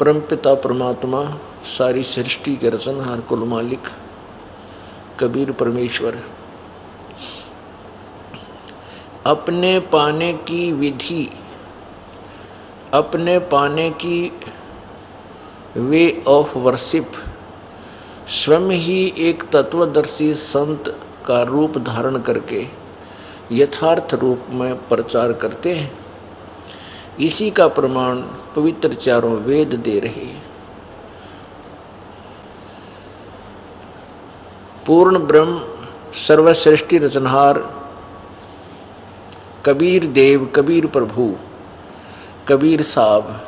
परमपिता परमात्मा, सारी सृष्टि के रचनहार, कुल मालिक कबीर परमेश्वर अपने पाने की विधि, अपने पाने की वे ऑफ वर्शिप स्वयं ही एक तत्वदर्शी संत का रूप धारण करके यथार्थ रूप में प्रचार करते हैं। इसी का प्रमाण पवित्र चारों वेद दे रहे हैं। पूर्ण ब्रह्म सर्वश्रेष्ठी रचनहार कबीर देव, कबीर प्रभु, कबीर साहब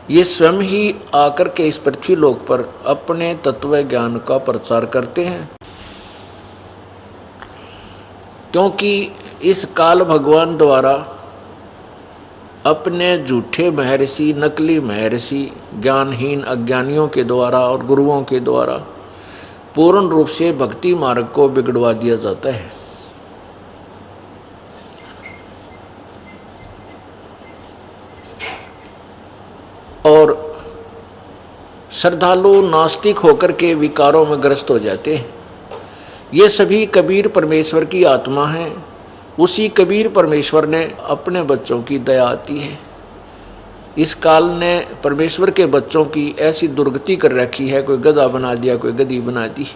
ये स्वयं ही आकर के इस पृथ्वी लोक पर अपने तत्व ज्ञान का प्रचार करते हैं। क्योंकि इस काल भगवान द्वारा अपने झूठे महर्षि, नकली महर्षि, ज्ञानहीन अज्ञानियों के द्वारा और गुरुओं के द्वारा पूर्ण रूप से भक्ति मार्ग को बिगड़वा दिया जाता है। और श्रद्धालु नास्तिक होकर के विकारों में ग्रस्त हो जाते हैं। ये सभी कबीर परमेश्वर की आत्मा हैं। उसी कबीर परमेश्वर ने अपने बच्चों की दया आती है। इस काल ने परमेश्वर के बच्चों की ऐसी दुर्गति कर रखी है, कोई गधा बना दिया, कोई गधी बना दी,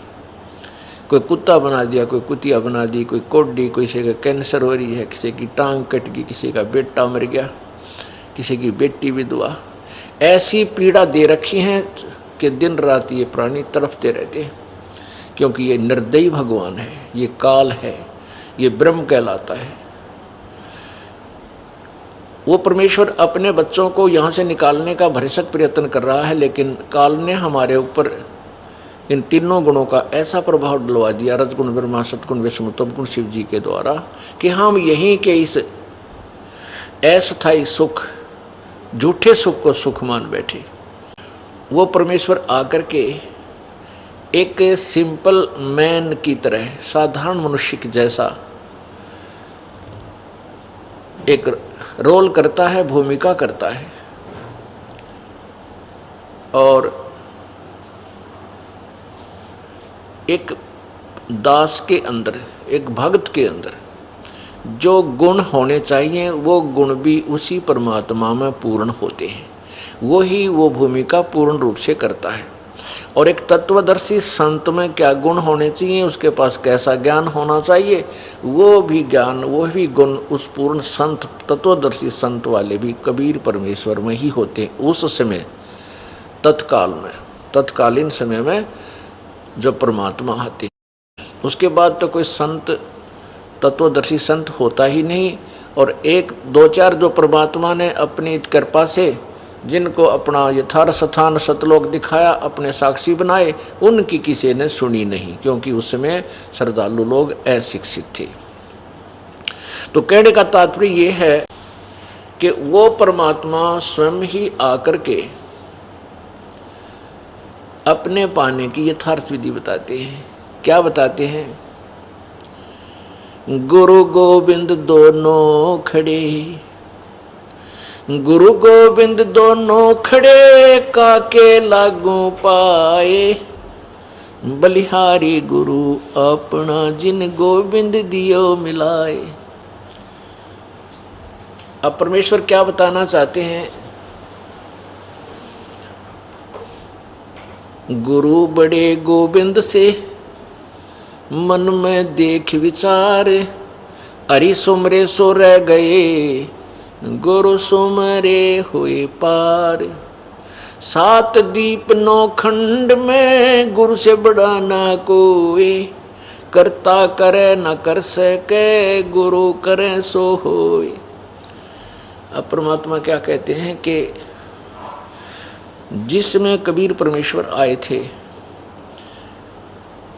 कोई कुत्ता बना दिया, कोई कुतिया बना दी, कोई कोड्डी, किसी का कैंसर हो रही है, किसी की टांग कट गई, किसी का बेटा मर गया, किसी की बेटी विधवा। ऐसी पीड़ा दे रखी हैं कि दिन रात ये प्राणी तड़पते रहते हैं। क्योंकि ये निर्दयी भगवान है, ये काल है, ये ब्रह्म कहलाता है। वो परमेश्वर अपने बच्चों को यहाँ से निकालने का भरसक प्रयत्न कर रहा है, लेकिन काल ने हमारे ऊपर इन तीनों गुणों का ऐसा प्रभाव डलवा दिया, रजगुण ब्रह्मा, सतगुण विष्णु, तपगुण शिव जी के द्वारा, कि हम यहीं के इस अस्थायी सुख, झूठे सुख को सुख मान बैठे। वो परमेश्वर आकर के एक सिंपल मैन की तरह, साधारण मनुष्य के जैसा एक रोल करता है, भूमिका करता है। और एक दास के अंदर, एक भक्त के अंदर जो गुण होने चाहिए वो गुण भी उसी परमात्मा में पूर्ण होते हैं। वो ही वो भूमिका पूर्ण रूप से करता है। और एक तत्वदर्शी संत में क्या गुण होने चाहिए, उसके पास कैसा ज्ञान होना चाहिए, वो भी ज्ञान, वो भी गुण उस पूर्ण संत, तत्वदर्शी संत वाले भी कबीर परमेश्वर में ही होते हैं। उस समय तत्काल में, तत्कालीन समय में जो परमात्मा आते, उसके बाद तो कोई संत, तत्वदर्शी संत होता ही नहीं। और एक दो चार जो परमात्मा ने अपनी कृपा से जिनको अपना यथार्थ स्थान सतलोक दिखाया, अपने साक्षी बनाए, उनकी किसी ने सुनी नहीं, क्योंकि उस समय श्रद्धालु लोग अशिक्षित थे। तो कहने का तात्पर्य ये है कि वो परमात्मा स्वयं ही आकर के अपने पाने की यथार्थ विधि बताते हैं। क्या बताते हैं? गुरु गोविंद दोनों खड़े, गुरु गोविंद दोनों खड़े, काके लागू पाए, बलिहारी गुरु अपना जिन गोविंद दियो मिलाए। अब परमेश्वर क्या बताना चाहते हैं? गुरु बड़े गोविंद से मन में देख विचार, हरि सुमरे सो रह गए, गुरु सुमरे हुए पार। सात दीप नौ खंड में गुरु से बड़ा ना कोई, करता करे न कर सके, गुरु करे सो होए। अब परमात्मा क्या कहते हैं कि जिसमें कबीर परमेश्वर आए थे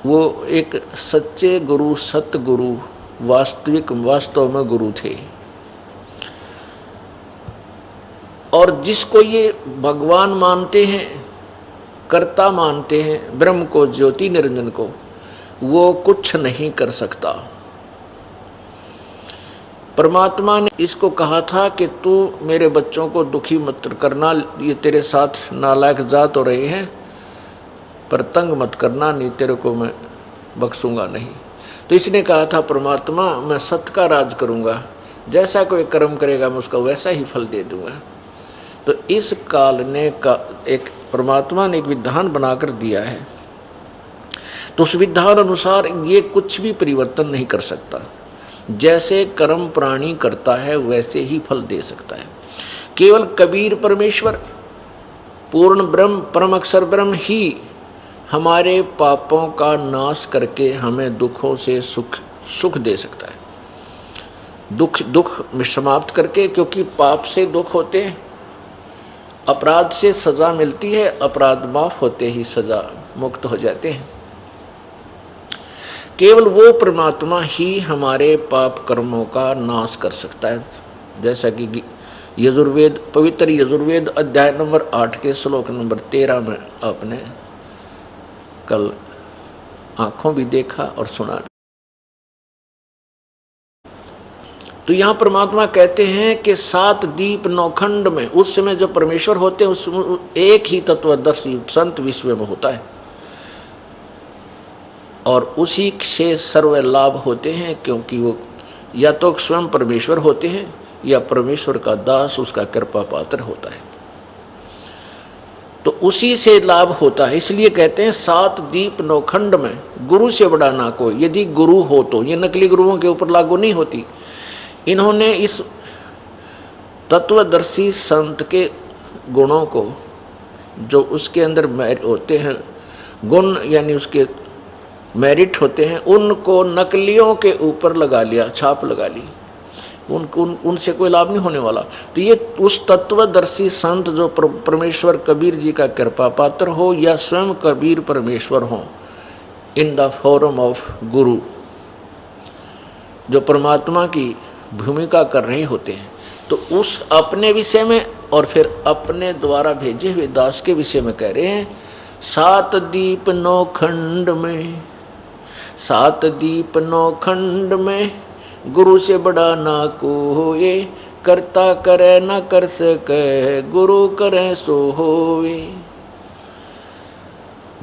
वो एक सच्चे गुरु, सतगुरु, वास्तव में गुरु थे। और जिसको ये भगवान मानते हैं, कर्ता मानते हैं, ब्रह्म को, ज्योति निरंजन को, वो कुछ नहीं कर सकता। परमात्मा ने इसको कहा था कि तू मेरे बच्चों को दुखी मत करना, ये तेरे साथ नालायक जात हो रहे हैं, पर तंग मत करना, नहीं तेरे को मैं बख्शूंगा नहीं। तो इसने कहा था परमात्मा मैं सत्य का राज करूंगा, जैसा कोई कर्म करेगा मैं उसका वैसा ही फल दे दूंगा। तो इस काल ने का एक परमात्मा ने एक विधान बनाकर दिया है, तो उस विधान अनुसार ये कुछ भी परिवर्तन नहीं कर सकता। जैसे कर्म प्राणी करता है वैसे ही फल दे सकता है। केवल कबीर परमेश्वर पूर्ण ब्रह्म परम अक्षर ब्रह्म ही हमारे पापों का नाश करके हमें दुखों से सुख दे सकता है। दुख में समाप्त करके, क्योंकि पाप से दुख होते हैं, अपराध से सजा मिलती है, अपराध माफ होते ही सजा मुक्त हो जाते हैं। केवल वो परमात्मा ही हमारे पाप कर्मों का नाश कर सकता है। जैसा कि यजुर्वेद, पवित्र यजुर्वेद अध्याय नंबर 8 के श्लोक नंबर 13 में आपने कल आंखों भी देखा और सुना। तो यहाँ परमात्मा कहते हैं कि 7 दीप नौखंड में, उस समय जो परमेश्वर होते हैं उसमें एक ही तत्वदर्शी संत विश्व में होता है, और उसी से सर्व लाभ होते हैं, क्योंकि वो या तो स्वयं परमेश्वर होते हैं या परमेश्वर का दास उसका कृपा पात्र होता है, तो उसी से लाभ होता है। इसलिए कहते हैं 7 दीप नौखंड में गुरु से बड़ा ना कोई। यदि गुरु हो तो, ये नकली गुरुओं के ऊपर लागू नहीं होती। इन्होंने इस तत्वदर्शी संत के गुणों को, जो उसके अंदर होते हैं गुण, यानी उसके मेरिट होते हैं, उनको नकलियों के ऊपर लगा लिया, छाप लगा ली। उनसे कोई लाभ नहीं होने वाला। तो ये उस तत्वदर्शी संत जो परमेश्वर कबीर जी का कृपा पात्र हो या स्वयं कबीर परमेश्वर हो, इन द फॉर्म ऑफ गुरु, जो परमात्मा की भूमिका कर रहे होते हैं, तो उस अपने विषय में और फिर अपने द्वारा भेजे हुए दास के विषय में कह रहे हैं 7 दीप नौखंड में, 7 दीप नौखंड में गुरु से बड़ा ना कोई, करता करे न कर सके गुरु करे सो होवे।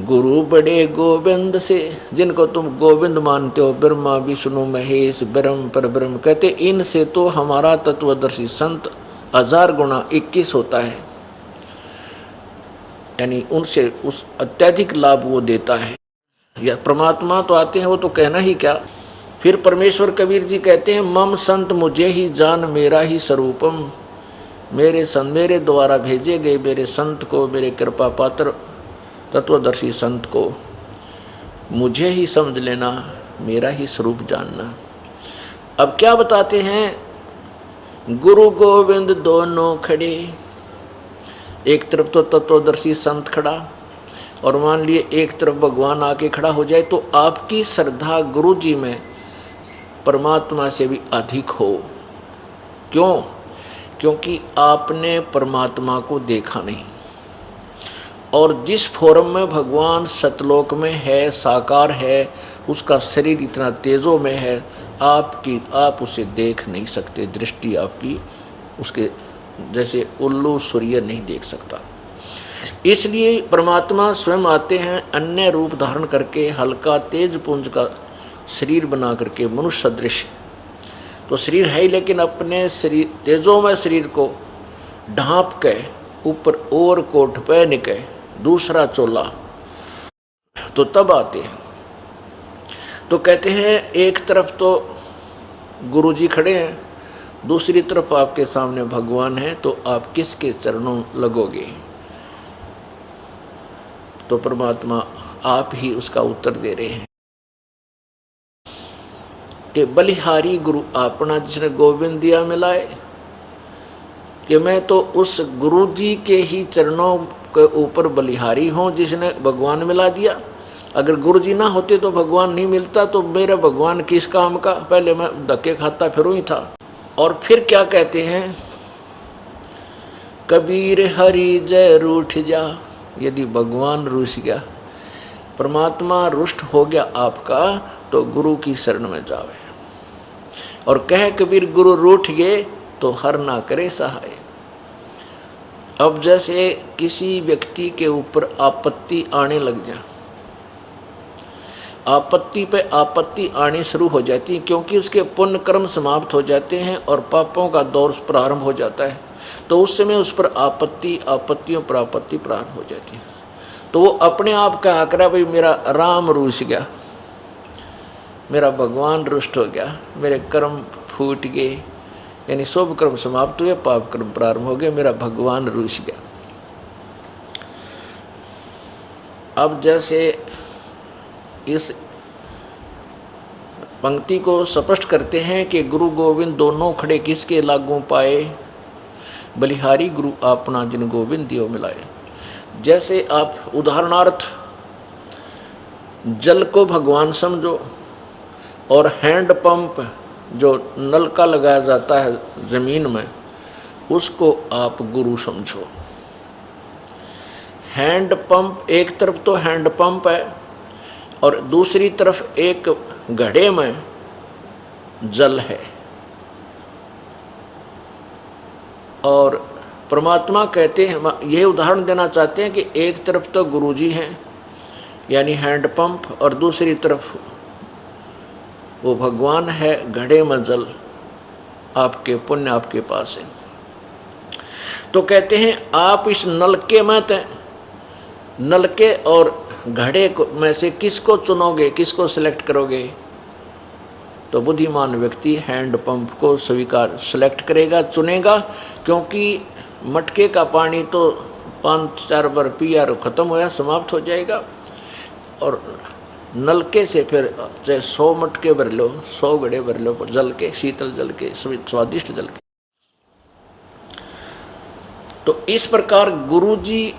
गुरु बड़े गोविंद से, जिनको तुम गोविंद मानते हो, ब्रह्मा विष्णु महेश ब्रह्म पर ब्रह्म कहते, इनसे तो हमारा तत्वदर्शी संत 1000 गुना 21 होता है, यानी उनसे उस अत्यधिक लाभ वो देता है। या परमात्मा तो आते हैं, वो तो कहना ही क्या। फिर परमेश्वर कबीर जी कहते हैं मम संत मुझे ही जान मेरा ही स्वरूपम, मेरे द्वारा भेजे गए मेरे संत को, मेरे कृपा पात्र तत्वदर्शी संत को मुझे ही समझ लेना, मेरा ही स्वरूप जानना। अब क्या बताते हैं, गुरु गोविंद दोनों खड़े, एक तरफ तो तत्वदर्शी संत खड़ा, और मान लिए एक तरफ भगवान आके खड़ा हो जाए, तो आपकी श्रद्धा गुरु जी में परमात्मा से भी अधिक हो। क्यों? क्योंकि आपने परमात्मा को देखा नहीं, और जिस फॉर्म में भगवान सतलोक में है, साकार है, उसका शरीर इतना तेजों में है, आप उसे देख नहीं सकते। दृष्टि आपकी उसके जैसे उल्लू सूर्य नहीं देख सकता। इसलिए परमात्मा स्वयं आते हैं अन्य रूप धारण करके, हल्का तेज पुंज का शरीर बना करके, मनुष्य सदृश। तो शरीर है ही, लेकिन अपने शरीर तेजों में शरीर को ढांप के ऊपर ओवर कोट पहन के दूसरा चोला, तो तब आते हैं। तो कहते हैं एक तरफ तो गुरु जी खड़े हैं, दूसरी तरफ आपके सामने भगवान है, तो आप किसके चरणों लगोगे? तो परमात्मा आप ही उसका उत्तर दे रहे हैं कि बलिहारी गुरु आपना जिसने गोविंद दिया मिलाए, कि मैं तो उस गुरु जी के ही चरणों के ऊपर बलिहारी हूँ जिसने भगवान मिला दिया। अगर गुरु जी ना होते तो भगवान नहीं मिलता, तो मेरा भगवान किस काम का? पहले मैं धक्के खाता फिरूं ही था। और फिर क्या कहते हैं, कबीर हरि जय रूठ जा। यदि भगवान रुस गया, परमात्मा रुष्ट हो गया आपका, तो गुरु की शरण में जावे। और कह कबीर गुरु रूठ गए तो हर ना करे सहाय। अब जैसे किसी व्यक्ति के ऊपर आपत्ति आने लग जाए, आपत्ति पे आपत्ति आनी शुरू हो जाती है, क्योंकि उसके पुण्य कर्म समाप्त हो जाते हैं और पापों का दौर प्रारंभ हो जाता है, तो उस समय उस पर आपत्तियों पर आपत्ति प्रारंभ हो जाती है। तो वो अपने आप कहा करा, भाई मेरा राम रूठ गया, मेरा भगवान रुष्ट हो गया, मेरे कर्म फूट गए, यानी शुभ कर्म समाप्त हुए, पाप कर्म प्रारंभ हो गए, मेरा भगवान रूठ गया। अब जैसे इस पंक्ति को स्पष्ट करते हैं कि गुरु गोविंद दोनों खड़े किसके लागू पाए, बलिहारी गुरु अपना जिन गोविंद दियो मिलाए। जैसे आप उदाहरणार्थ जल को भगवान समझो और हैंड पंप जो नलका लगाया जाता है जमीन में, उसको आप गुरु समझो। हैंड पंप एक तरफ तो हैंड पंप है और दूसरी तरफ एक घड़े में जल है, और परमात्मा कहते हैं, यह उदाहरण देना चाहते हैं कि एक तरफ तो गुरुजी हैं यानी हैंड पंप, और दूसरी तरफ वो भगवान है, घड़े में जल, आपके पुण्य आपके पास है। तो कहते हैं आप इस नलके में नलके और घड़े में से किसको चुनोगे, किसको सिलेक्ट करोगे? तो बुद्धिमान व्यक्ति हैंड पंप को स्वीकार सिलेक्ट करेगा, चुनेगा, क्योंकि मटके का पानी तो 5-4 बार पिया खत्म होया, समाप्त हो जाएगा, और नलके से फिर चाहे 100 मटके भर लो, 100 घड़े भर लो जल के, शीतल जल के, स्वादिष्ट जल के। तो इस प्रकार गुरुजी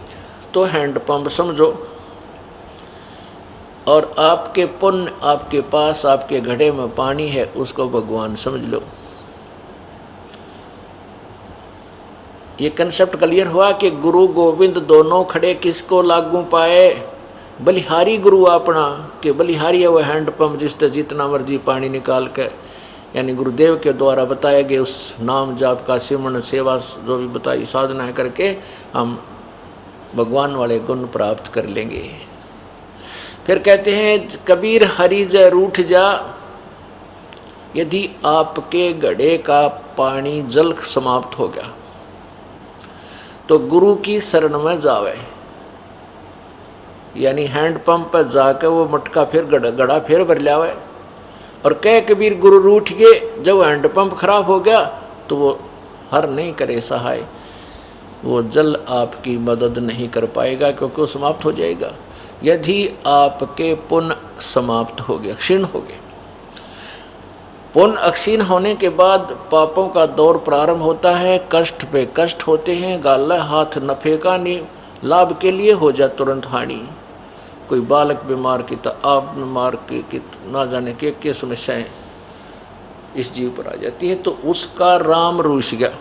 तो हैंड पंप समझो, और आपके पुण्य आपके पास, आपके घड़े में पानी है, उसको भगवान समझ लो। ये कंसेप्ट क्लियर हुआ कि गुरु गोविंद दोनों खड़े किसको लागू पाए, बलिहारी गुरु अपना, कि बलिहारी है वो हैंड पंप जिससे जितना मर्जी पानी निकाल के, यानी गुरुदेव के द्वारा बताए गए उस नाम जाप का सिमरन सेवा जो भी बताई साधना करके हम भगवान वाले गुण प्राप्त कर लेंगे। फिर कहते हैं कबीर हरि जय रूठ जा, यदि आपके घड़े का पानी जल समाप्त हो गया तो गुरु की शरण में जावे, यानी हैंड पंप पर जाकर वो मटका फिर घड़ा फिर भर लावे, और कह कबीर गुरु रूठ गए, जब हैंड पंप खराब हो गया तो वो हर नहीं करे सहाय, वो जल आपकी मदद नहीं कर पाएगा, क्योंकि वो समाप्त हो जाएगा। यदि आपके पुण्य समाप्त हो गए, क्षीण हो गए, पुण्य अक्षीण होने के बाद पापों का दौर प्रारंभ होता है, कष्ट पे कष्ट होते हैं, गाला हाथ न फेंका नहीं, लाभ के लिए हो जाए तुरंत हानि। कोई बालक बीमार की तो आप बीमार की ना जाने के समस्याएं इस जीव पर आ जाती है, तो उसका राम रूठ गया,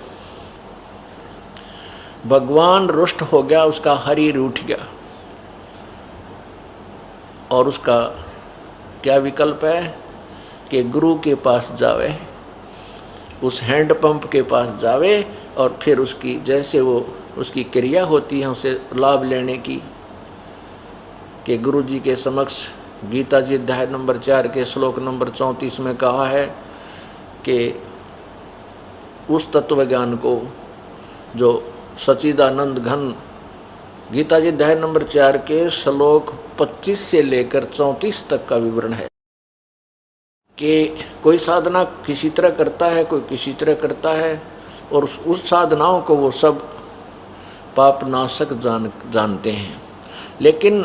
भगवान रुष्ट हो गया, उसका हरि रूठ गया, और उसका क्या विकल्प है कि गुरु के पास जावे, उस हैंड पंप के पास जावे, और फिर उसकी जैसे वो उसकी क्रिया होती है उसे लाभ लेने की, कि गुरु जी के समक्ष गीता जी अध्याय नंबर 4 के श्लोक नंबर 34 में कहा है कि उस तत्व ज्ञान को जो सच्चिदानंद घन, गीता जी अध्याय नंबर 4 के श्लोक 25 से लेकर 34 तक का विवरण है कि कोई साधना किसी तरह करता है, कोई किसी तरह करता है, और उस साधनाओं को वो सब पापनाशक जानते हैं, लेकिन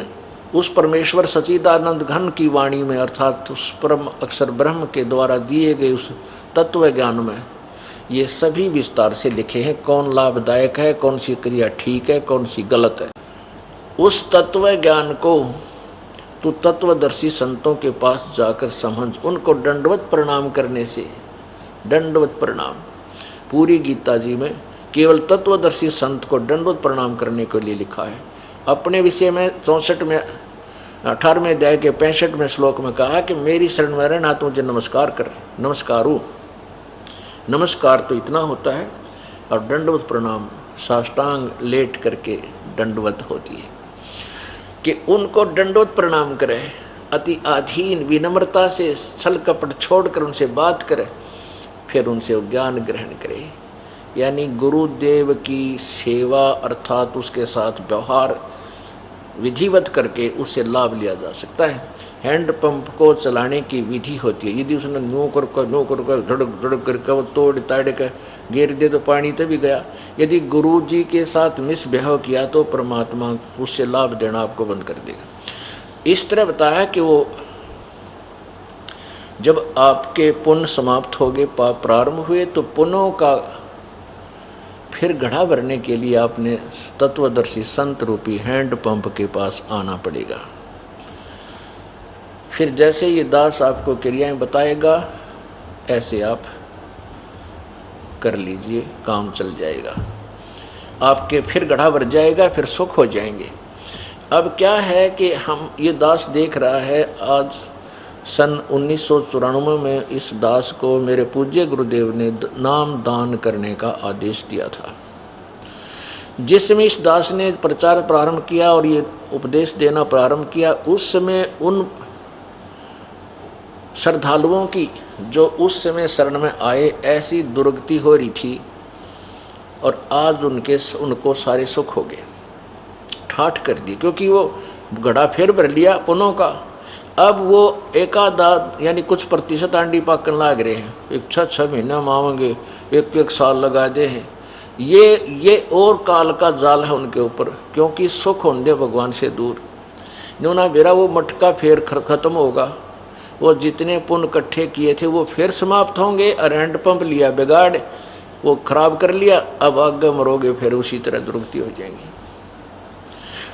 उस परमेश्वर सच्चिदानंद घन की वाणी में, अर्थात उस परम अक्षर ब्रह्म के द्वारा दिए गए उस तत्व ज्ञान में ये सभी विस्तार से लिखे हैं, कौन लाभदायक है, कौन सी क्रिया ठीक है, कौन सी गलत है। उस तत्व ज्ञान को तू तत्वदर्शी संतों के पास जाकर समझ, उनको दंडवत प्रणाम करने से, दंडवत प्रणाम पूरी गीता जी में केवल तत्वदर्शी संत को दंडवत प्रणाम करने के लिए लिखा है। अपने विषय में 64 में 18वें अध्याय के 65वें श्लोक में कहा कि मेरी शरण में रहना, तो मुझे नमस्कार कर, नमस्कार हूँ, नमस्कार तो इतना होता है, और दंडवत प्रणाम साष्टांग लेट करके दंडवत होती है कि उनको दंडवत प्रणाम करे, अति अधीन विनम्रता से छल कपट छोड़कर उनसे बात करे, फिर उनसे ज्ञान ग्रहण करे। यानी गुरुदेव की सेवा अर्थात उसके साथ व्यवहार विधिवत करके उससे लाभ लिया जा सकता है। हैंडपंप को चलाने की विधि होती है, यदि उसने नो कर धड़क धड़क करके वो तोड़ ताड़ के गिर दे तो पानी तभी गया। यदि गुरु जी के साथ मिसबिहेव किया तो परमात्मा उससे लाभ देना आपको बंद कर देगा। इस तरह बताया कि वो जब आपके पुण्य समाप्त हो गए, पाप प्रारंभ हुए, तो पुण्यों का फिर घड़ा भरने के लिए आपने तत्वदर्शी संत रूपी हैंडपंप के पास आना पड़ेगा। फिर जैसे ये दास आपको क्रियाएं बताएगा ऐसे आप कर लीजिए, काम चल जाएगा, आपके फिर घड़ा भर जाएगा, फिर सुख हो जाएंगे। अब क्या है कि हम ये दास देख रहा है, आज सन 1994 में इस दास को मेरे पूज्य गुरुदेव ने नाम दान करने का आदेश दिया था। जिस समय इस दास ने प्रचार प्रारंभ किया और ये उपदेश देना प्रारंभ किया, उस समय उन श्रद्धालुओं की जो उस समय शरण में आए ऐसी दुर्गति हो रही थी, और आज उनको सारे सुख हो गए, ठाठ कर दी, क्योंकि वो घड़ा फिर भर लिया पुनों का। अब वो एकादाद यानी कुछ प्रतिशत आंडी पाकन लाग रहे हैं, एक 6 महीना मांगेंगे, एक साल लगा दे हैं। ये और काल का जाल है उनके ऊपर, क्योंकि सुख होंगे भगवान से दूर। न्योना बेरा वो मटका फिर खत्म होगा, वो जितने पुण्य इकट्ठे किए थे वो फिर समाप्त होंगे, और हैंडपंप लिया बिगाड़, वो खराब कर लिया, अब आगे मरोगे फिर उसी तरह दुर्गति हो जाएंगी।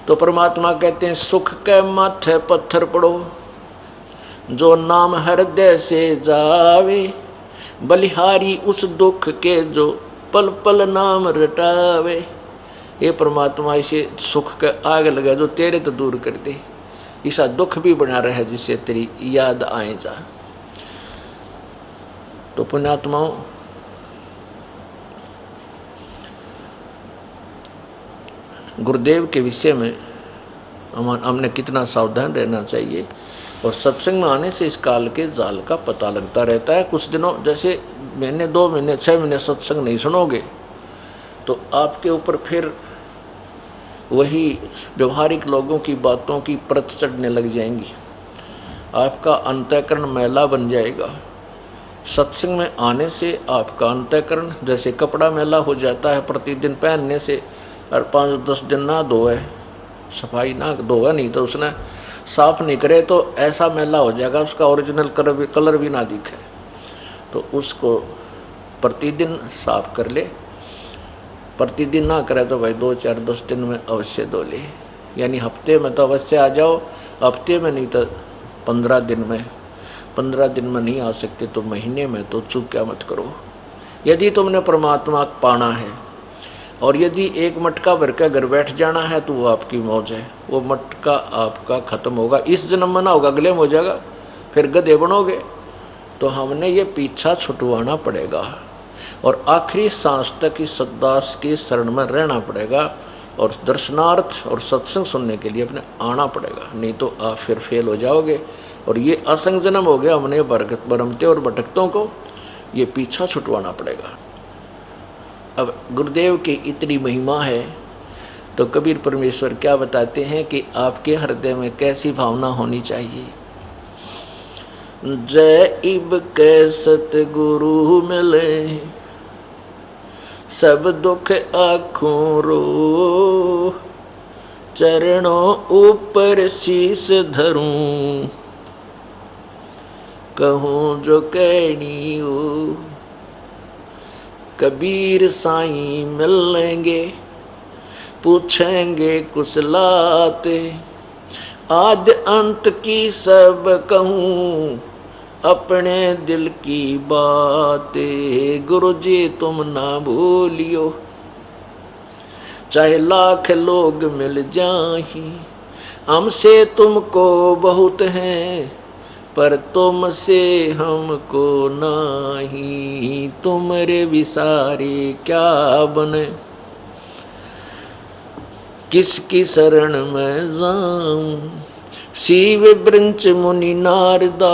तो परमात्मा कहते हैं सुख के माथे पत्थर पड़ो, जो नाम हृदय से जावे, बलिहारी उस दुख के जो पल पल नाम रटावे। ये परमात्मा इसे सुख का आग लगा जो तेरे तो दूर कर दे, ऐसा दुख भी बना रहे जिससे तेरी याद आए जा। तो पुण्यात्माओं, गुरुदेव के विषय में हमने कितना सावधान रहना चाहिए, और सत्संग में आने से इस काल के जाल का पता लगता रहता है। कुछ दिनों जैसे महीने 2 महीने 6 महीने सत्संग नहीं सुनोगे तो आपके ऊपर फिर वही व्यवहारिक लोगों की बातों की परत चढ़ने लग जाएंगी, आपका अंतःकरण मैला बन जाएगा। सत्संग में आने से आपका अंतःकरण जैसे कपड़ा मैला हो जाता है प्रतिदिन पहनने से, और 5-10 दिन ना धोए, सफाई ना धोगा नहीं तो उसने साफ नहीं करे तो ऐसा मैला हो जाएगा, उसका ओरिजिनल कलर भी ना दिखे। तो उसको प्रतिदिन साफ कर ले, प्रतिदिन ना करे तो भाई 2-4-10 दिन में अवश्य धो ले। यानी हफ्ते में तो अवश्य आ जाओ, हफ्ते में नहीं तो 15 दिन में, 15 दिन में नहीं आ सकते तो महीने में तो चूक क्या मत करो। यदि तुमने परमात्मा पाना है और यदि एक मटका भर के घर बैठ जाना है तो वो आपकी मौज है, वो मटका आपका ख़त्म होगा, इस जन्म में ना होगा अगले में हो जाएगा, फिर गधे बनोगे। तो हमने ये पीछा छुटवाना पड़ेगा और आखिरी सांस तक इस सद्दास की शरण में रहना पड़ेगा, और दर्शनार्थ और सत्संग सुनने के लिए अपने आना पड़ेगा, नहीं तो आप फिर फेल हो जाओगे। और ये असंग जन्म हो गया, हमने बरमते और भटकतों को ये पीछा छुटवाना पड़ेगा। अब गुरुदेव की इतनी महिमा है तो कबीर परमेश्वर क्या बताते हैं कि आपके हृदय में कैसी भावना होनी चाहिए। जय इब के सतगुरु मिले, सब दुख आँखों रो, चरणों ऊपर शीस धरूं, कहूँ जो कहनी हो। कबीर साईं मिलेंगे, पूछेंगे कुशलाते, आद्य अंत की सब कहूँ, अपने दिल की बातें। गुरु जी तुम ना भूलियो, चाहे लाख लोग मिल जाहीं, हमसे तुमको बहुत हैं, पर तुमसे हमको नाही, तुमरे विसारे क्या बने, किसकी शरण में जाऊं, शिव वृंच मुनि नारदा,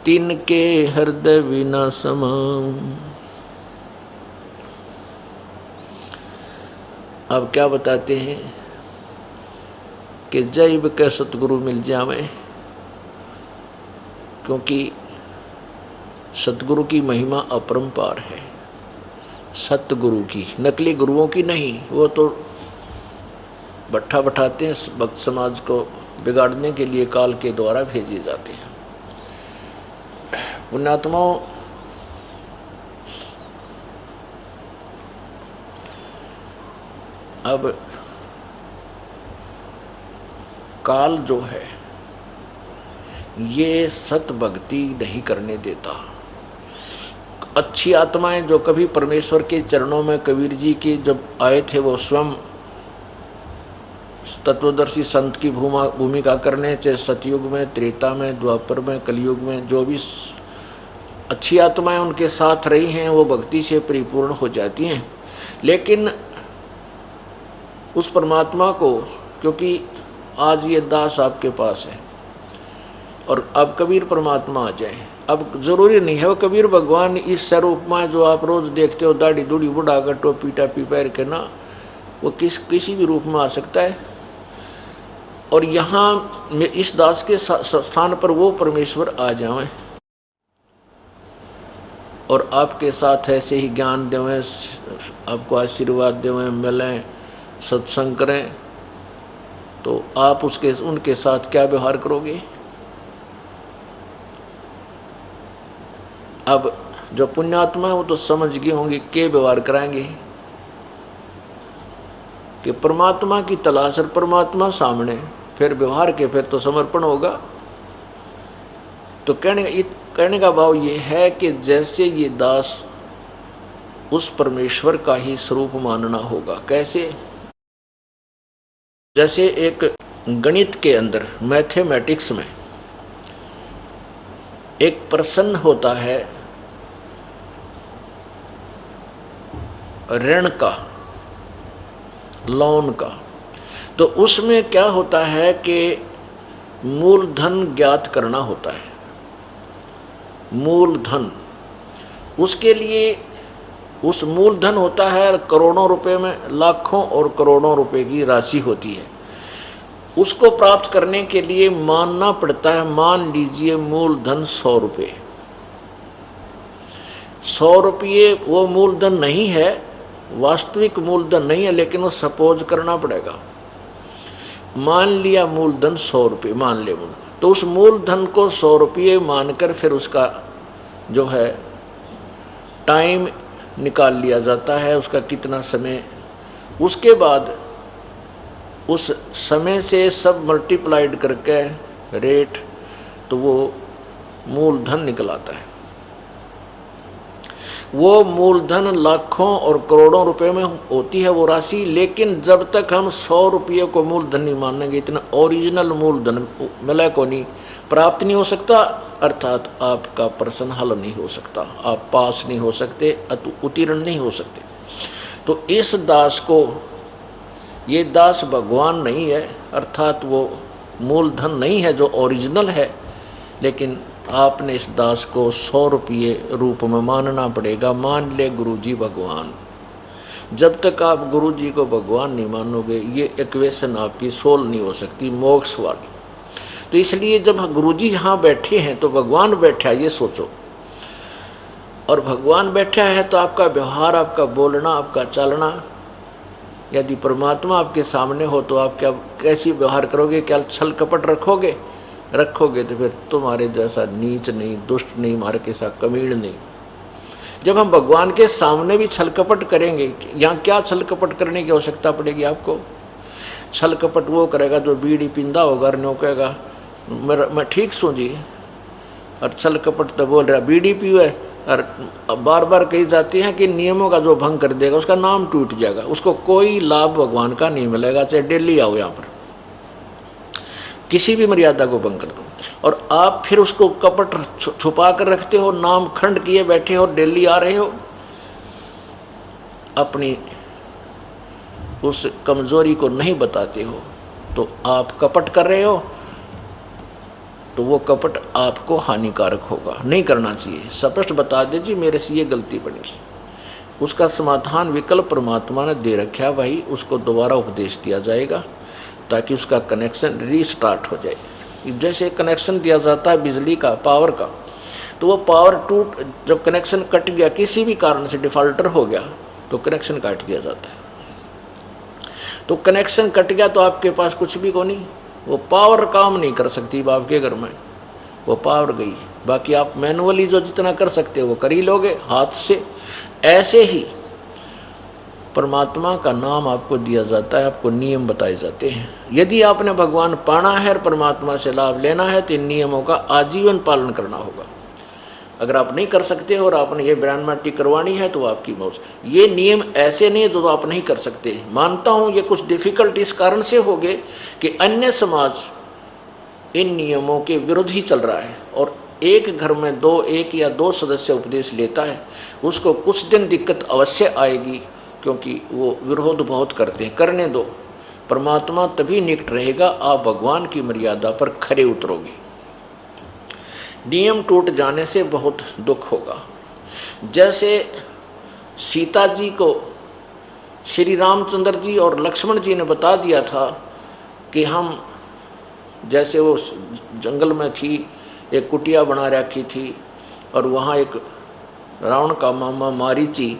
तिनके हृदय बिना समाऊं। अब क्या बताते हैं कि जैब के सतगुरु मिल जावे, क्योंकि सतगुरु की महिमा अपरंपार है, सतगुरु की, नकली गुरुओं की नहीं। वो तो भट्ठा बैठाते हैं, भक्त समाज को बिगाड़ने के लिए काल के द्वारा भेजे जाते हैं। पुण्यात्माओं, अब काल जो है ये सत भक्ति नहीं करने देता। अच्छी आत्माएं जो कभी परमेश्वर के चरणों में कबीर जी के जब आए थे, वो स्वयं तत्वदर्शी संत की भूमिका करने, चाहे सतयुग में, त्रेता में, द्वापर में, कलयुग में, जो भी अच्छी आत्माएं उनके साथ रही हैं वो भक्ति से परिपूर्ण हो जाती हैं। लेकिन उस परमात्मा को, क्योंकि आज ये दास आपके पास है और अब कबीर परमात्मा आ जाए, अब जरूरी नहीं है वो कबीर भगवान इस स्वरूप में जो आप रोज देखते हो, दाढ़ी दूढ़ी बुढ़ा कर टोपी टापी पहन के ना, वो किसी भी रूप में आ सकता है। और यहाँ इस दास के स्थान पर वो परमेश्वर आ जाए और आपके साथ ऐसे ही ज्ञान देवें, आपको आशीर्वाद देवें, मिलें, सत्संग करें, तो आप उनके साथ क्या व्यवहार करोगे। अब जो पुण्यात्मा है वो तो समझ गए होंगे के व्यवहार कराएंगे कि परमात्मा की तलाश और परमात्मा सामने, फिर व्यवहार के फिर तो समर्पण होगा। तो कहने का भाव ये है कि जैसे ये दास उस परमेश्वर का ही स्वरूप मानना होगा। कैसे? जैसे एक गणित के अंदर, मैथमेटिक्स में एक प्रश्न होता है ऋण का, लोन का, तो उसमें क्या होता है कि मूलधन ज्ञात करना होता है। मूलधन, उसके लिए उस मूलधन होता है करोड़ों रुपए में, लाखों और करोड़ों रुपए की राशि होती है। उसको प्राप्त करने के लिए मानना पड़ता है, मान लीजिए मूलधन 100 रुपये। 100 रुपये वो मूलधन नहीं है, वास्तविक मूलधन नहीं है, लेकिन वो सपोज करना पड़ेगा। मान लिया मूलधन 100 रुपये, मान ले मूल, तो उस मूलधन को 100 रुपये मानकर फिर उसका जो है टाइम निकाल लिया जाता है, उसका कितना समय, उसके बाद उस समय से सब मल्टीप्लाइड करके रेट, तो वो मूलधन निकल आता है। वो मूलधन लाखों और करोड़ों रुपए में होती है वो राशि, लेकिन जब तक हम 100 रुपये को मूलधन नहीं मानेंगे, इतना ओरिजिनल मूलधन मिला को नहीं, प्राप्त नहीं हो सकता, अर्थात आपका प्रश्न हल नहीं हो सकता, आप पास नहीं हो सकते, उत्तीर्ण नहीं हो सकते। तो इस दास को, ये दास भगवान नहीं है, अर्थात वो मूलधन नहीं है जो ओरिजिनल है, लेकिन आपने इस दास को 100 रुपये रूप में मानना पड़ेगा। मान ले गुरुजी भगवान। जब तक आप गुरुजी को भगवान नहीं मानोगे, ये इक्वेशन आपकी सोल्व नहीं हो सकती, मोक्ष वाली। तो इसलिए जब गुरुजी यहाँ बैठे हैं तो भगवान बैठा है, ये सोचो। और भगवान बैठा है तो आपका व्यवहार, आपका बोलना, आपका चलना, यदि परमात्मा आपके सामने हो तो आप क्या कैसी व्यवहार करोगे? क्या छल कपट रखोगे? तो फिर तुम्हारे जैसा नीच नहीं, दुष्ट नहीं, मारे के साथ कमीण नहीं। जब हम भगवान के सामने भी छल कपट करेंगे, यहाँ क्या छल कपट करने की आवश्यकता पड़ेगी आपको? छल कपट वो करेगा जो बीड़ी पिंदा होगा और नो कहेगा मैं ठीक सू जी, और छल कपट तो बोल रहा बीड़ी पीवे, और बार बार कही जाती है कि नियमों का जो भंग कर देगा उसका नाम टूट जाएगा, उसको कोई लाभ भगवान का नहीं मिलेगा, चाहे डेली आओ यहाँ पर, किसी भी मर्यादा को भंग कर दो। और आप फिर उसको कपट छुपा कर रखते हो, नाम खंड किए बैठे हो, दिल्ली आ रहे हो, अपनी उस कमजोरी को नहीं बताते हो, तो आप कपट कर रहे हो, तो वो कपट आपको हानिकारक होगा, नहीं करना चाहिए। स्पष्ट बता दीजिए मेरे से ये गलती बनी, उसका समाधान विकल्प परमात्मा ने दे रखा है भाई, उसको दोबारा उपदेश दिया जाएगा ताकि उसका कनेक्शन रीस्टार्ट हो जाए। जैसे कनेक्शन दिया जाता है बिजली का, पावर का, तो वो पावर जब कनेक्शन कट गया, किसी भी कारण से डिफॉल्टर हो गया, तो कनेक्शन काट दिया जाता है। तो कनेक्शन कट गया तो आपके पास कुछ भी को नहीं, वो पावर काम नहीं कर सकती आपके घर में, वो पावर गई। बाकी आप मैनुअली जो जितना कर सकते हो वो कर ही लोगे हाथ से। ऐसे ही परमात्मा का नाम आपको दिया जाता है, आपको नियम बताए जाते हैं। यदि आपने भगवान पाना है और परमात्मा से लाभ लेना है तो इन नियमों का आजीवन पालन करना होगा। अगर आप नहीं कर सकते और आपने ये ब्राह्मणी करवानी है तो आपकी मौज। ये नियम ऐसे नहीं जो आप नहीं कर सकते। मानता हूँ ये कुछ डिफिकल्ट इस कारण से हो गए कि अन्य समाज इन नियमों के विरुद्ध ही चल रहा है, और एक घर में एक या दो सदस्य उपदेश लेता है, उसको कुछ दिन दिक्कत अवश्य आएगी, क्योंकि वो विरोध बहुत करते हैं। करने दो, परमात्मा तभी निकट रहेगा आप भगवान की मर्यादा पर खरे उतरोगे। नियम टूट जाने से बहुत दुख होगा। जैसे सीता जी को श्री रामचंद्र जी और लक्ष्मण जी ने बता दिया था कि हम, जैसे वो जंगल में थी, एक कुटिया बना रखी थी, और वहाँ एक रावण का मामा मारीची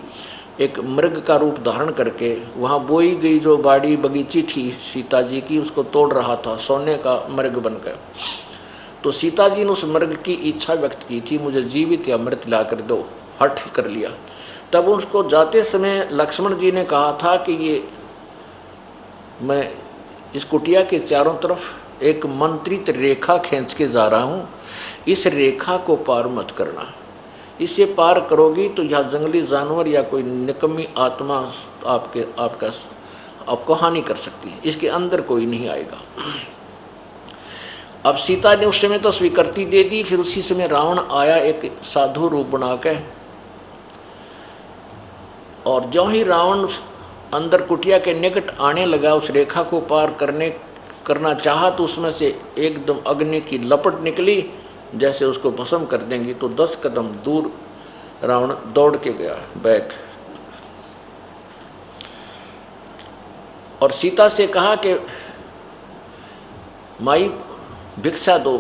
एक मृग का रूप धारण करके वहाँ बोई गई जो बाड़ी बगीची थी सीता जी की, उसको तोड़ रहा था, सोने का मृग बनकर। तो सीता जी ने उस मृग की इच्छा व्यक्त की थी, मुझे जीवित या मृत ला कर दो, हठ कर लिया। तब उसको जाते समय लक्ष्मण जी ने कहा था कि ये मैं इस कुटिया के चारों तरफ एक मंत्रित रेखा खींच के जा रहा हूँ, इस रेखा को पार मत करना, इसे पार करोगी तो यह जंगली जानवर या कोई निकम्मी आत्मा आपको हानि कर सकती है, इसके अंदर कोई नहीं आएगा। अब सीता ने उस समय तो स्वीकृति दे दी। फिर उसी समय रावण आया एक साधु रूप बना के, और जो ही रावण अंदर कुटिया के निकट आने लगा, उस रेखा को पार करना चाहा, तो उसमें से एकदम अग्नि की लपट निकली, जैसे उसको भस्म कर देंगी। तो 10 कदम दूर रावण दौड़ के गया बैक, और सीता से कहा कि माई भिक्षा दो।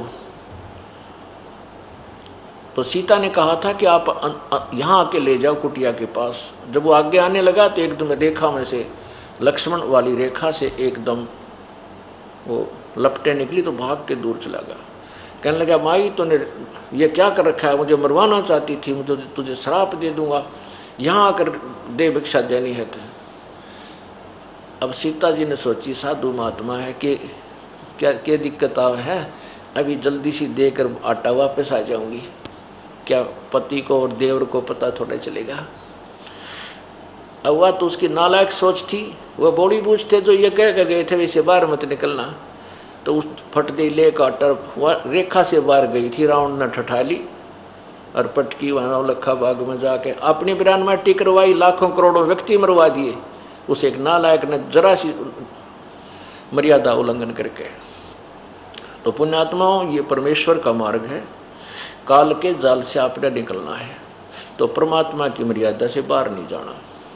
तो सीता ने कहा था कि आप यहाँ आके ले जाओ कुटिया के पास। जब वो आगे आने लगा तो एकदम रेखा में से, लक्ष्मण वाली रेखा से एकदम वो लपटें निकली, तो भाग के दूर चला गया। कहने लगा माई तूने ये क्या कर रखा है, मुझे मरवाना चाहती थी, मुझे तुझे श्राप दे दूंगा, यहाँ आकर दे भिक्षा देनी है तो। अब सीता जी ने सोची साधु महात्मा है कि क्या दिक्कत है, अभी जल्दी सी देकर आटा वापस आ जाऊंगी, क्या पति को और देवर को पता थोड़ा चलेगा। अब वह तो उसकी नालायक सोच थी, वह बड़ी बूझ थे जो ये कह गए थे वैसे बाहर मत निकलना। तो उस फट दे ले काटर रेखा से बाहर गई थी, रावण ने ठठा ली और पटकी वहाँ लखा बाग में जाके अपनी ब्राह्मणी करवाई, लाखों करोड़ों व्यक्ति मरवा दिए, उस एक नालायक ने जरा सी मर्यादा उल्लंघन करके। तो पुण्यात्माओं, ये परमेश्वर का मार्ग है, काल के जाल से आपने निकलना है, तो परमात्मा की मर्यादा से बाहर नहीं जाना।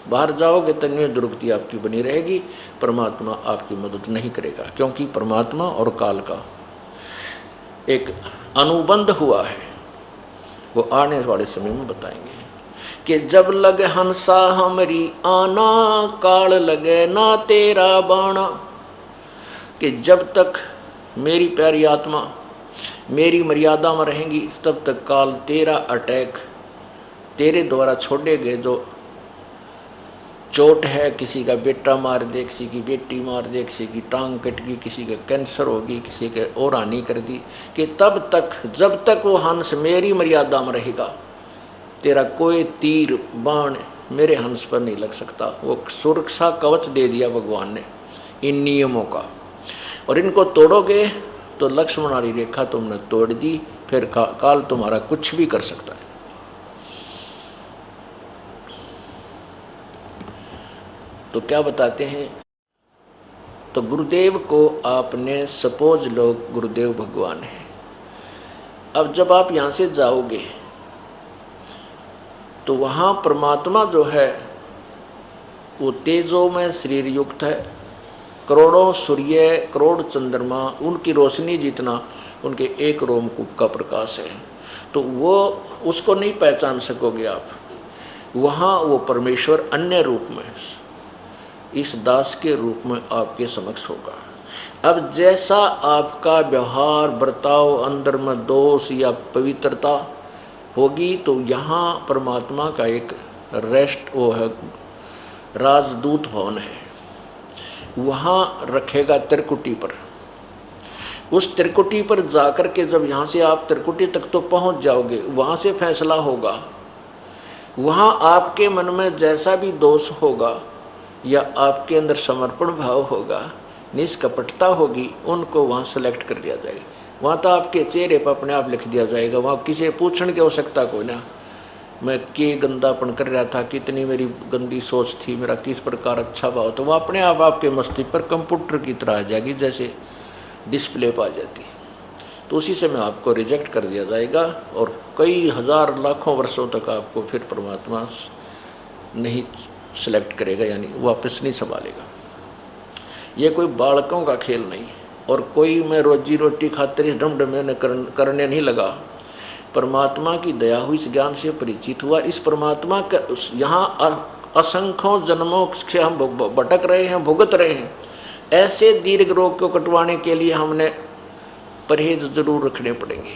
बाहर जाओगे तन्य दुर्गति आपकी बनी रहेगी, परमात्मा आपकी मदद नहीं करेगा, क्योंकि परमात्मा और काल का एक अनुबंध हुआ है, वो आने वाले समय में बताएंगे कि जब लगे हंसा हमरी आना, काल लगे ना तेरा बाणा। कि जब तक मेरी प्यारी आत्मा मेरी मर्यादा में रहेंगी तब तक काल तेरा अटैक, तेरे द्वारा छोड़े गए जो चोट है, किसी का बेटा मार दे, किसी की बेटी मार दे, किसी की टांग कट गई, किसी का कैंसर होगी, किसी के और हानि कर दी, कि तब तक जब तक वो हंस मेरी मर्यादा में रहेगा, तेरा कोई तीर बाण मेरे हंस पर नहीं लग सकता। वो सुरक्षा कवच दे दिया भगवान ने इन नियमों का, और इनको तोड़ोगे तो लक्ष्मण वाली रेखा तुमने तोड़ दी, फिर काल तुम्हारा कुछ भी कर सकता है। तो क्या बताते हैं, तो गुरुदेव को आपने सपोज लो गुरुदेव भगवान है। अब जब आप यहाँ से जाओगे तो वहाँ परमात्मा जो है वो तेजो में शरीर युक्त है, करोड़ों सूर्य करोड़ चंद्रमा उनकी रोशनी जितना उनके एक रोमकूप का प्रकाश है। तो वो उसको नहीं पहचान सकोगे आप। वहाँ वो परमेश्वर अन्य रूप में इस दास के रूप में आपके समक्ष होगा। अब जैसा आपका व्यवहार बर्ताव अंदर में दोष या पवित्रता होगी, तो यहाँ परमात्मा का एक रेस्ट वो है, राजदूत भवन है, वहाँ रखेगा त्रिकुटी पर। उस त्रिकुटी पर जाकर के जब यहाँ से आप त्रिकुटी तक तो पहुँच जाओगे, वहाँ से फैसला होगा। वहाँ आपके मन में जैसा भी दोष होगा या आपके अंदर समर्पण भाव होगा, निष्कपटता होगी, उनको वहाँ सेलेक्ट कर लिया जाएगा। वहाँ तो आपके चेहरे पर अपने आप लिख दिया जाएगा। वहाँ किसी पूछने की आवश्यकता कोई ना, मैं के गंदापन कर रहा था, कितनी मेरी गंदी सोच थी, मेरा किस प्रकार अच्छा भाव, तो वह अपने आप आपके मस्तिष्क पर कंप्यूटर की तरह आ जाएगी, जैसे डिस्प्ले पर आ जाती है। तो उसी समय आपको रिजेक्ट कर दिया जाएगा और कई हजार लाखों वर्षों तक आपको फिर परमात्मा नहीं सेलेक्ट करेगा, यानी वापस नहीं संभालेगा। ये कोई बालकों का खेल नहीं, और कोई मैं रोजी रोटी खातिर इस ढमढ में करने नहीं लगा। परमात्मा की दया हुई, इस ज्ञान से परिचित हुआ। इस परमात्मा का यहाँ असंख्यों जन्मों से हम भटक रहे हैं, भुगत रहे हैं। ऐसे दीर्घ रोग को कटवाने के लिए हमने परहेज जरूर रखने पड़ेंगे।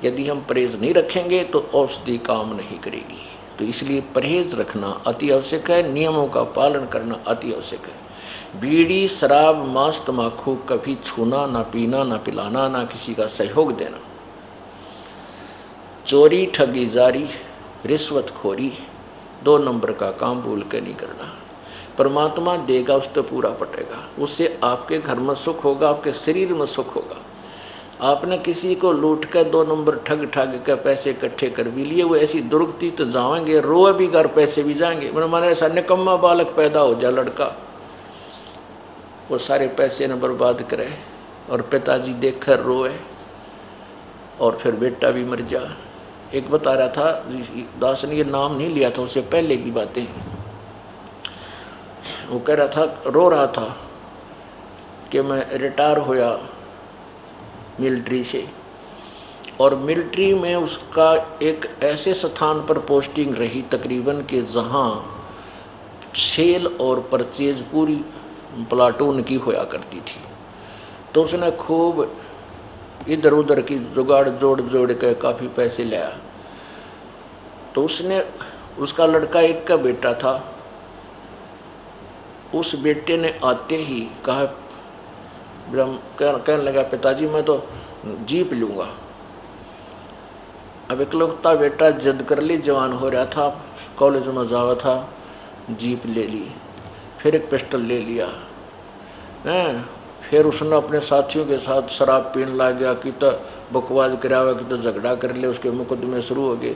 यदि हम परहेज नहीं रखेंगे तो औषधि काम नहीं करेगी। तो इसलिए परहेज रखना अति आवश्यक है, नियमों का पालन करना अति आवश्यक है। बीड़ी शराब मांस तम्बाकू कभी छूना, ना पीना, ना पिलाना, ना किसी का सहयोग देना। चोरी ठगी जारी रिश्वतखोरी 2 नंबर का काम भूल के नहीं करना। परमात्मा देगा उस तो पूरा पटेगा, उससे आपके घर में सुख होगा, आपके शरीर में सुख होगा। आपने किसी को लूट कर 2 नंबर ठग कर पैसे इकट्ठे कर भी लिए, वो ऐसी दुर्गति तो जाएंगे, रोए भी घर, पैसे भी जाएंगे। मेरा माना ऐसा निकम्मा बालक पैदा हो जाए लड़का, वो सारे पैसे न बर्बाद करे और पिताजी देख कर रोए और फिर बेटा भी मर जा। एक बता रहा था दास ने, ये नाम नहीं लिया था, उससे पहले की बातें। वो कह रहा था, रो रहा था कि मैं रिटायर होया मिलिट्री से, और मिलिट्री में उसका एक ऐसे स्थान पर पोस्टिंग रही तकरीबन कि जहाँ सेल और परचेज पूरी प्लाटून की होया करती थी। तो उसने खूब इधर उधर की जुगाड़ जोड़ के काफ़ी पैसे लाया। तो उसने, उसका लड़का एक का बेटा था, उस बेटे ने आते ही कहा, कहने लगा पिताजी मैं तो जीप लूँगा। अब इकलौता बेटा जिद कर ली, जवान हो रहा था, कॉलेज में जावा था, जीप ले ली, फिर एक पिस्टल ले लिया हैं। फिर उसने अपने साथियों के साथ शराब पीने लग गया, कि तो बकवास करावा, कि तो झगड़ा कर ले, उसके मुकदमे शुरू हो गए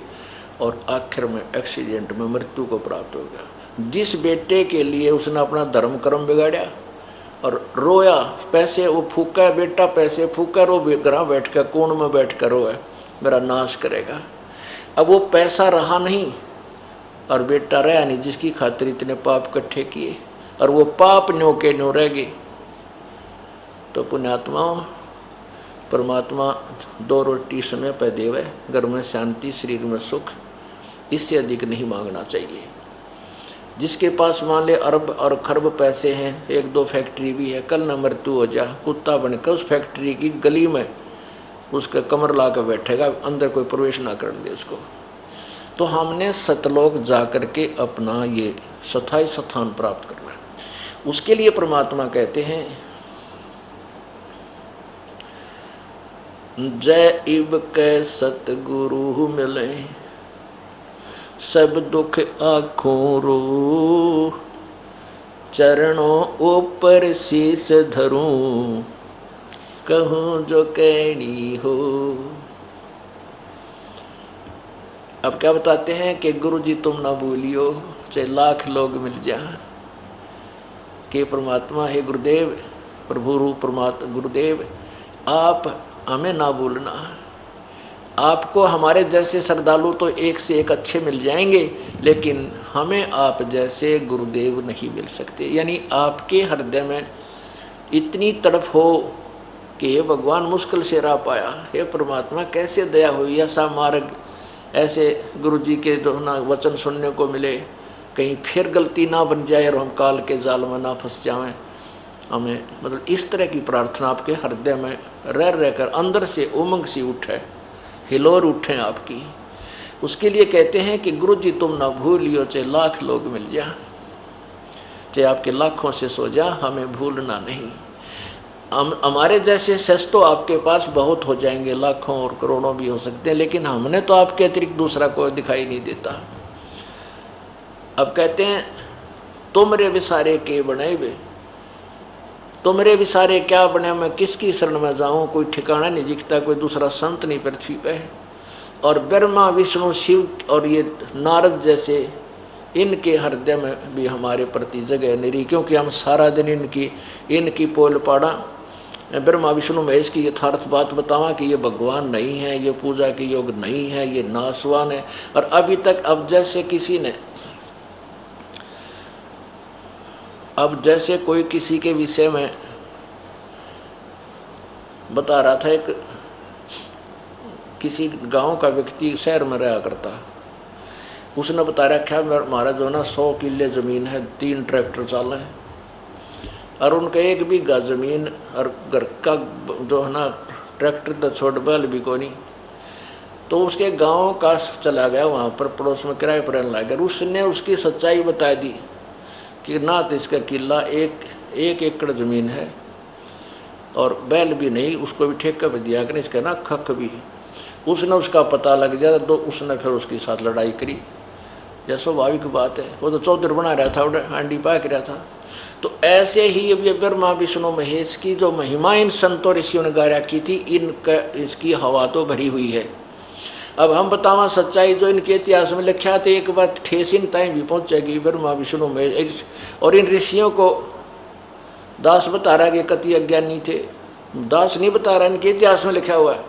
और आखिर में एक्सीडेंट में मृत्यु को प्राप्त हो गया। जिस बेटे के लिए उसने अपना धर्म कर्म बिगाड़ा और रोया, पैसे वो फूका, बेटा पैसे फूका, रो घर बैठ कर कोण में बैठ कर रोए, मेरा नाश करेगा। अब वो पैसा रहा नहीं और बेटा रहा नहीं, जिसकी खातिर इतने पाप इकट्ठे किए, और वो पाप न्यो के न्यो रह गए। तो पुण्यात्माओं, परमात्मा 2 रोटी समय पर देवे, घर में शांति, शरीर में सुख, इससे अधिक नहीं मांगना चाहिए। जिसके पास मान ले अरब और खरब पैसे हैं, 1-2 फैक्ट्री भी है, कल न मृत्यु हो जा, कुत्ता बनकर उस फैक्ट्री की गली में उसका कमर ला कर बैठेगा, अंदर कोई प्रवेश ना कर दे उसको। तो हमने सतलोक जा कर के अपना ये स्थायी स्थान प्राप्त करना है। उसके लिए परमात्मा कहते हैं, जय इब के सतगुरु मिले, सब दुख आँखों रो, चरणों ऊपर शीस धरूं, कहूँ जो कहनी हो। अब क्या बताते हैं कि गुरु जी तुम ना भूलियो चाहे लाख लोग मिल जाए, कि परमात्मा है गुरुदेव, प्रभु रूप परमात्मा गुरुदेव आप हमें ना भूलना। आपको हमारे जैसे श्रद्धालु तो एक से एक अच्छे मिल जाएंगे, लेकिन हमें आप जैसे गुरुदेव नहीं मिल सकते। यानी आपके हृदय में इतनी तड़प हो कि हे भगवान मुश्किल से राह पाया, हे परमात्मा कैसे दया हुई, ऐसा मार्ग ऐसे गुरु जी के जो ना वचन सुनने को मिले, कहीं फिर गलती ना बन जाए और हम काल के जाल में ना फंस जाएं। हमें मतलब इस तरह की प्रार्थना आपके हृदय में रह रहकर अंदर से उमंग सी उठे, हिलोर उठें आपकी। उसके लिए कहते हैं कि गुरु जी तुम ना भूलियो चाहे लाख लोग मिल जा, चाहे आपके लाखों से सो जा, हमें भूलना नहीं। हमारे जैसे सच तो आपके पास बहुत हो जाएंगे, लाखों और करोड़ों भी हो सकते हैं, लेकिन हमने तो आपके अतिरिक्त दूसरा कोई दिखाई नहीं देता। अब कहते हैं तुमरे विसारे के बनाए वे, तुमरे विसारे क्या बने, मैं किसकी शरण में जाऊं, कोई ठिकाना नहीं दिखता, कोई दूसरा संत नहीं पृथ्वी पे। और ब्रह्मा विष्णु शिव और ये नारद जैसे इनके हृदय में भी हमारे प्रति जगह नहीं रही, क्योंकि हम सारा दिन इनकी पोल पाड़ा ब्रह्मा विष्णु महेश की यथार्थ बात बतावा कि ये भगवान नहीं है, ये पूजा के योग नहीं है, ये नासवान है। और अभी तक अब जैसे किसी ने अब जैसे कोई किसी के विषय में बता रहा था, एक किसी गांव का व्यक्ति शहर में रहा करता, उसने बता रखा हमारा जो ना 100 किले ज़मीन है, 3 ट्रैक्टर चाले हैं और उनका 1 बीघा ज़मीन और घर का जो है ना ट्रैक्टर तो छोड़ बैल भी को नहीं। तो उसके गांव का चला गया, वहाँ पर पड़ोस में किराए पर रहने लगा। उसने उसकी सच्चाई बता दी कि ना तो इसका किला 1 एकड़ ज़मीन है और बैल भी नहीं, उसको भी ठेका पे दिया कि इसका ना खक भी। उसने उसका पता लग जाए तो उसने फिर उसके साथ लड़ाई करी, यह स्वाभाविक बात है, वो तो चौधर बना रहा था, हांडी पाक रहा था। तो ऐसे ही अब ये ब्रह्मा विष्णु महेश की जो महिमा इन संतों ऋषियों ने गा रखी थी, इसकी हवा तो भरी हुई है। अब हम बतावा सच्चाई जो इनके इतिहास में लिखा था, एक बार ठेस इन टाइम भी पहुँचेगी ब्रह्मा विष्णु महेश। और इन ऋषियों को दास बता रहा है कि कति अज्ञानी थे, दास नहीं बता रहा, इनके इतिहास में लिखा हुआ है।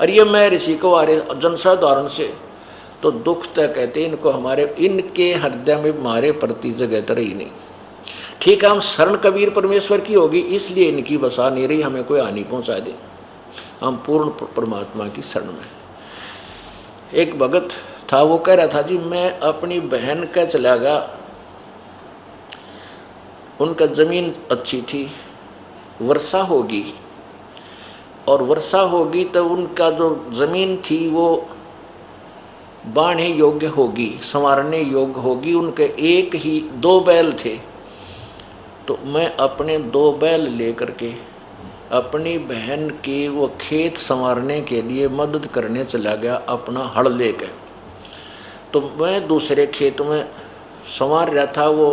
और ये मैं ऋषि को आ रहे जनसाधारण से तो दुख तक कहते इनको हमारे इनके हृदय में हमारे प्रति जगह तो रही नहीं। ठीक है, हम शरण कबीर परमेश्वर की होगी, इसलिए इनकी बसा नहीं रही, हमें कोई हानि पहुंचा दे, हम पूर्ण परमात्मा की शरण में। एक भगत था, वो कह रहा था जी मैं अपनी बहन का चला गया, उनका ज़मीन अच्छी थी, वर्षा होगी और वर्षा होगी तो उनका जो ज़मीन थी वो बाढ़ने योग्य होगी, संवारने योग्य होगी। उनके 2 बैल थे, तो मैं अपने 2 बैल लेकर के अपनी बहन के वो खेत संवारने के लिए मदद करने चला गया अपना हल लेकर। तो मैं दूसरे खेत में संवार रहा था, वो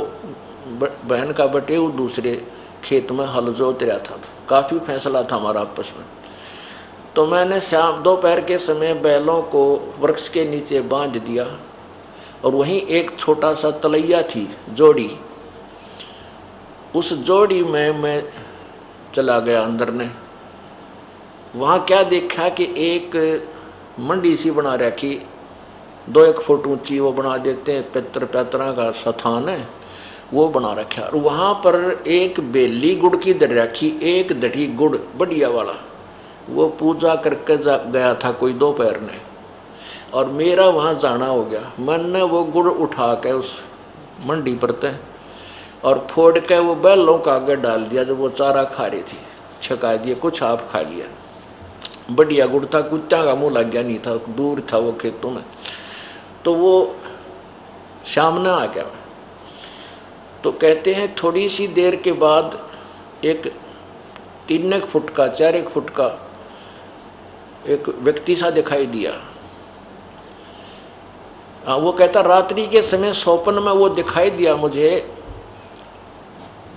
बहन का बटे वो दूसरे खेत में हल जोत रहा था। काफ़ी फैसला था हमारा आपस में। तो मैंने शाम दोपहर के समय बैलों को वृक्ष के नीचे बांध दिया और वहीं एक छोटा सा तलैया थी जोड़ी, उस जोड़ी में मैं चला गया अंदर ने। वहाँ क्या देखा कि एक मंडी सी बना रखी, 2-1 फुट ऊंची वो बना देते हैं, पैतरा का स्थान है वो बना रखा। और वहाँ पर एक बेली गुड़ की दर रखी, एक दढ़ी गुड़ बढ़िया वाला, वो पूजा करके गया था कोई दोपहर ने, और मेरा वहाँ जाना हो गया। मैंने वो गुड़ उठा के उस मंडी पर तय और फोड़ के वो बैलों का आगे डाल दिया, जब वो चारा खा रही थी छका दिए, कुछ आप खा लिया। बढ़िया गुड़ था, कुत्ता का मुँह लग गया नहीं था, दूर था वो खेतों में। तो वो सामने आ गया। तो कहते हैं थोड़ी सी देर के बाद एक 3-1 फुट का 4-1 फुट का एक व्यक्ति सा दिखाई दिया। वो कहता रात्रि के समय स्वप्न में वो दिखाई दिया मुझे,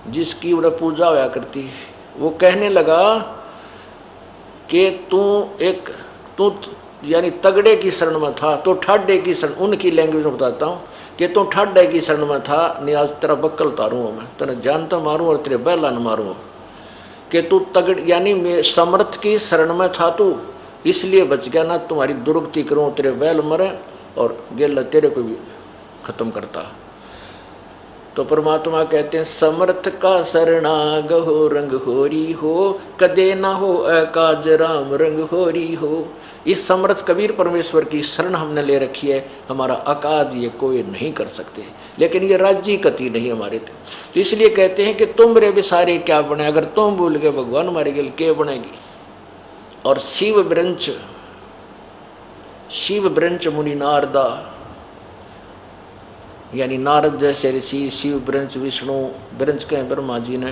जिसकी उन्हें पूजा होया करती। वो कहने लगा कि तू यानी तगड़े की शरण में था तो ठाडे की शरण, उनकी लैंग्वेज में बताता हूँ कि तू ठाडे की शरण में था, नहीं आज तेरा बक्कल तारूँ मैं, तेरा जान तो मारूँ और तेरे बैला न मारूँ। कि तू तगड़ यानी मैं समर्थ की शरण में था तू, इसलिए बच गया ना, तुम्हारी दुर्गति करूँ तेरे बैल मरे और गेला तेरे को भी खत्म करता। तो परमात्मा कहते हैं समर्थ का शरणाग हो रंग होरी हो, कदे ना हो अकाज राम रंग होरी हो। इस समर्थ कबीर परमेश्वर की शरण हमने ले रखी है, हमारा अकाज ये कोई नहीं कर सकते, लेकिन ये राज्य गति नहीं हमारे थे। तो इसलिए कहते हैं कि तुम रे बिसारे क्या बने, अगर तुम भूल गए भगवान हमारे गिल के बनेगी। और शिव ब्रंच मुनि नारदा, यानी नारद जैसे ऋषि, शिव ब्रंच विष्णु ब्रंच कहें ब्रह्मा जी ने,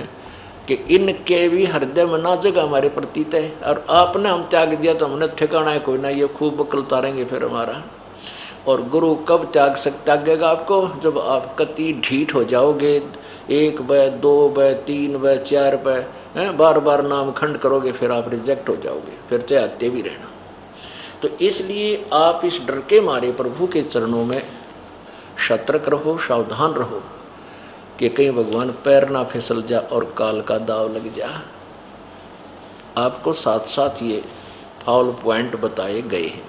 कि इनके भी हृदय में ना जगह हमारे प्रतीत है, और आपने हम त्याग दिया तो हमने ठिकाना है कोई ना, ये खूब बकल तारेंगे फिर हमारा। और गुरु कब त्यागेगा आपको, जब आप कति ढीठ हो जाओगे, 1 बाय 2 बाय 3 बाय 4 बाय बार बार नाम खंड करोगे, फिर आप रिजेक्ट हो जाओगे, फिर चाहते भी रहना। तो इसलिए आप इस डर के मारे प्रभु के चरणों में सतर्क रहो, सावधान रहो कि कहीं भगवान पैर ना फिसल जा और काल का दाव लग जा। आपको साथ साथ ये फाउल पॉइंट बताए गए हैं।